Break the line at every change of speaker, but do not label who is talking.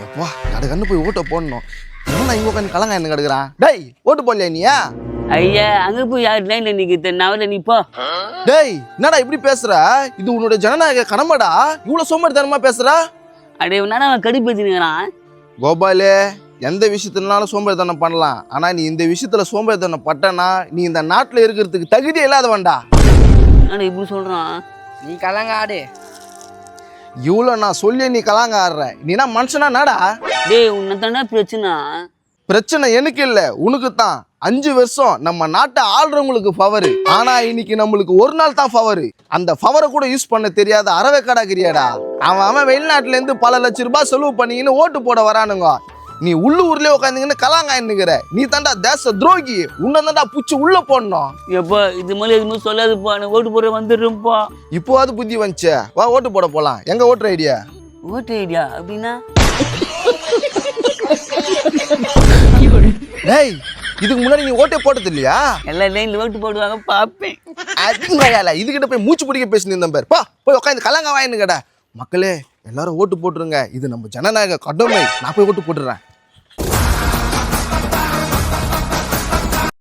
எப்பா கண்ணு போய் ஓட்ட போடணும். என்ன இங்க உட்காந்து கலங்க என்ன கிடக்குறான்? டேய் ஓட்டு போடலையா நீயா?
ஐயா அங்க போய் யார் லைன்ல நிக்கிற நாவல நீ போ.
டேய் என்னடா இப்படி பேசுற? இது உன்னோட ஜனநாயக கடமைடா. இவ்வளவு சோம்பேறித்தனமா பேசுற?
அடே உன்னால அவன் கடுப்பேத்தினுக்கிறான்.
கோபாலே, எந்த விஷயத்துலனாலும் சோம்பேறித்தனம் பண்ணலாம். ஆனா நீ இந்த விஷயத்துல சோம்பேறித்தனம் பட்டனா நீ இந்த நாட்டுல இருக்கிறதுக்கு தகுதியே இல்லாதவன்டா.
ஆனா இப்படி சொல்றான்.
நீ கலங்க ஆடு.
இவ்வளோ நான் சொல்லி நீ கலாங்க ஆடுற. நீனா மனுஷனா நாடா?
டேய் உன்னை தானே பிரச்சனை.
பிரச்சனை எனக்கு இல்ல உனக்கு தான். 5 வருஷம் நம்ம நாட்டை ஆள்றவங்களுக்கு பவர். ஆனா இன்னைக்கு நம்மளுக்கு ஒரு நாள் தான் பவர். அந்த பவரை கூட யூஸ் பண்ண தெரியாத அறவேக்காடா கிரியாடா. அவன் வெளிநாட்டுல இருந்து பல லட்சம் ரூபாய் செலவு பண்ணிக்கின்னு ஓட்டு போட வரானுங்க. நீ உள்ளூர்லயே உட்காந்துங்கன்னு கலாங்காயின்னுக்கிற. நீ தாண்டா தேச துரோகி. உன்னை தாண்டா புச்சு உள்ள போடணும்.
எப்பா இது மாதிரி எதுவுமே சொல்லாதுப்பா. நான் ஓட்டு போட வந்துடுறேன்ப்பா.
இப்போவாது புத்தி வந்துச்சே. வா ஓட்டு போட போலாம். எங்க ஓட்டுற ஐடியா?
ஓட்டு ஐடியா அப்படின்னா?
டேய் இதுக்கு முன்னாடி நீ ஓட்டே போட்டது இல்லையா?
எல்லா லைன்ல ஓட்டு போடுவாங்க பாப்பேன்.
அதுல இதுகிட்ட போய் மூச்சு பிடிக்க பேசினிருந்தேன் பேர். போய் உட்காந்து கலங்க வாயின்னு கேட்ட. மக்களே எல்லாரும் ஓட்டு போட்டுருங்க. இது நம்ம ஜனநாயக கடமை. நான் போய் ஓட்டு போட்டுறேன்.